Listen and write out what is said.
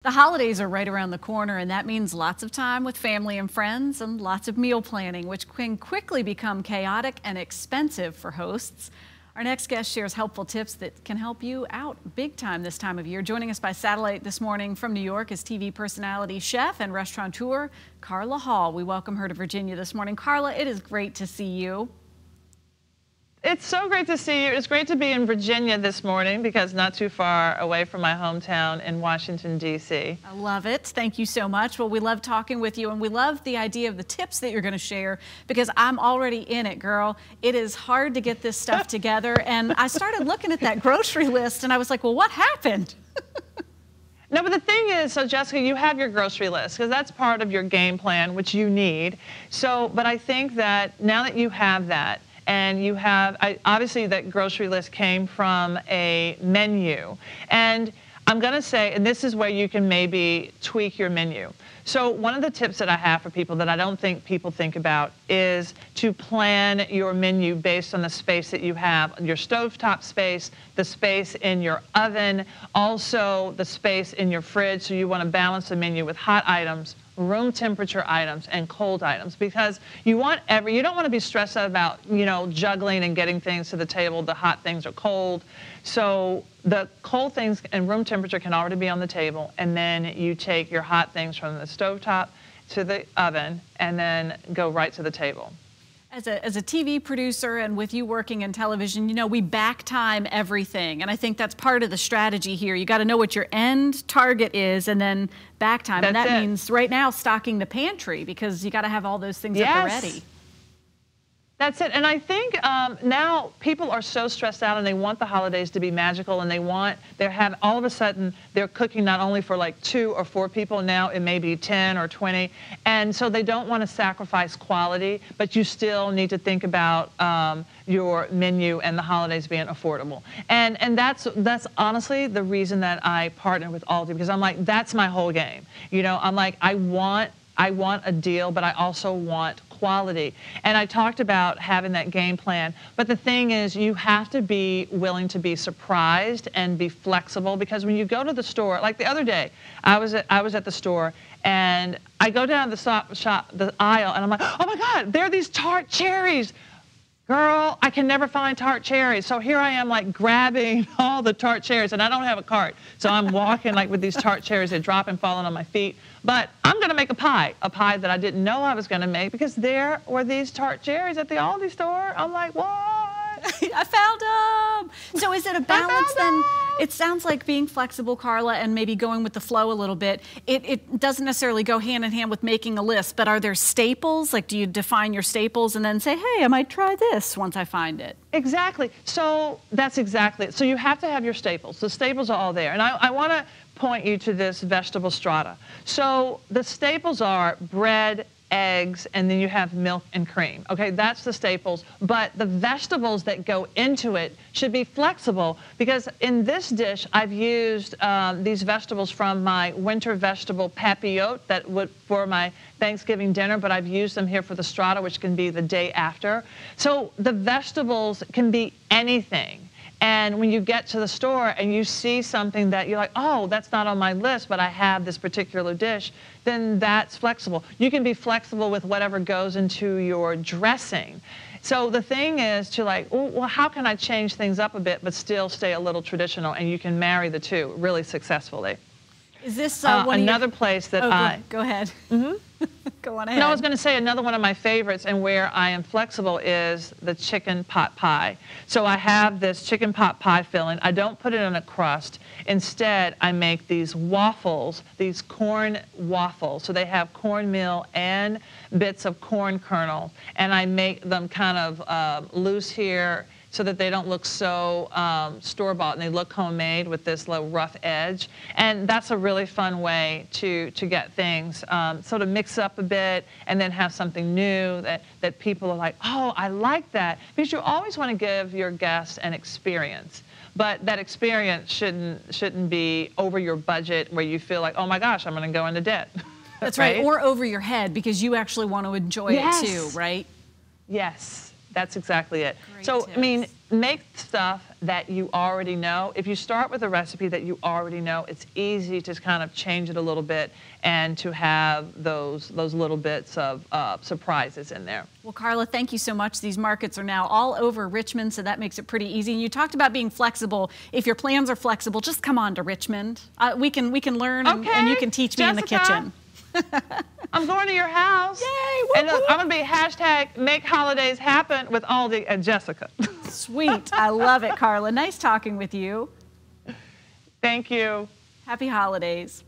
The holidays are right around the corner, and that means lots of time with family and friends and lots of meal planning, which can quickly become chaotic and expensive for hosts. Our next guest shares helpful tips that can help you out big time this time of year. Joining us by satellite this morning from New York is TV personality, chef, and restaurateur Carla Hall. We welcome her to Virginia this morning. Carla, it is great to see you. It's so great to see you. It's great to be in Virginia this morning because not too far away from my hometown in Washington, D.C. I love it. Thank you so much. Well, we love talking with you, and we love the idea of the tips that you're going to share because I'm already in it, girl. It is hard to get this stuff together, and I started looking at that grocery list, and I was like, well, what happened? No, but the thing is, so Jessica, you have your grocery list because that's part of your game plan, which you need. So, but I think that now that you have that, and you have, obviously that grocery list came from a menu. And I'm gonna say, and this is where you can maybe tweak your menu. So one of the tips that I have for people that I don't think people think about is to plan your menu based on the space that you have, your stovetop space, the space in your oven, also the space in your fridge. So you wanna balance the menu with hot items, room temperature items, and cold items, because you don't want to be stressed out about, juggling and getting things to the table. The hot things are cold. So the cold things and room temperature can already be on the table, and then you take your hot things from the stovetop to the oven and then go right to the table. As a TV producer and with you working in television, we back time everything. And I think that's part of the strategy here. You got to know what your end target is and then back time. And that means right now stocking the pantry because you got to have all those things at the ready. That's it. And I think now people are so stressed out and they want the holidays to be magical, and all of a sudden they're cooking not only for like 2 or 4 people, now it may be 10 or 20. And so they don't want to sacrifice quality, but you still need to think about your menu and the holidays being affordable. And that's honestly the reason that I partner with Aldi, because I'm like, that's my whole game. I'm like, I want a deal, but I also want quality. And I talked about having that game plan, but the thing is you have to be willing to be surprised and be flexible, because when you go to the store, like the other day, I was at the store and I go down the aisle and I'm like, oh my God, there are these tart cherries. Girl, I can never find tart cherries. So here I am like grabbing all the tart cherries, and I don't have a cart. So I'm walking like with these tart cherries that drop and falling on my feet. But I'm gonna make a pie that I didn't know I was gonna make, because there were these tart cherries at the Aldi store. I'm like, what? I found them. So is it a balance then? It sounds like being flexible, Carla, and maybe going with the flow a little bit. It doesn't necessarily go hand in hand with making a list, but are there staples? Like, do you define your staples and then say, hey, I might try this once I find it? Exactly. So that's exactly it. So you have to have your staples. The staples are all there. And I want to point you to this vegetable strata. So the staples are bread, eggs, and then you have milk and cream. Okay, that's the staples. But the vegetables that go into it should be flexible, because in this dish I've used these vegetables from my winter vegetable papillote that would for my Thanksgiving dinner, but I've used them here for the strata, which can be the day after. So the vegetables can be anything. And when you get to the store and you see something that you're like, oh, that's not on my list, but I have this particular dish, then that's flexible. You can be flexible with whatever goes into your dressing. So the thing is to like, oh, well, how can I change things up a bit but still stay a little traditional? And you can marry the two really successfully. Is this another place that Go ahead. Mm-hmm. Go on ahead. No, I was going to say another one of my favorites and where I am flexible is the chicken pot pie. So I have this chicken pot pie filling. I don't put it in a crust. Instead, I make these waffles, these corn waffles. So they have cornmeal and bits of corn kernel. And I make them kind of loose here, so that they don't look so store-bought, and they look homemade with this little rough edge. And that's a really fun way to get things sort of mix up a bit and then have something new that people are like, oh, I like that. Because you always want to give your guests an experience. But that experience shouldn't be over your budget where you feel like, oh my gosh, I'm going to go into debt. That's right, or over your head because you actually want to enjoy it too, right? Yes. That's exactly it. Great so, tips. I mean, make stuff that you already know. If you start with a recipe that you already know, it's easy to kind of change it a little bit and to have those little bits of surprises in there. Well, Carla, thank you so much. These markets are now all over Richmond, so that makes it pretty easy. And you talked about being flexible. If your plans are flexible, just come on to Richmond. We can learn, and you can teach me in the kitchen. I'm going to your house. Yay! And look, I'm going to be hashtag make holidays happen with Aldi and Jessica. Sweet. I love it, Carla. Nice talking with you. Thank you. Happy holidays.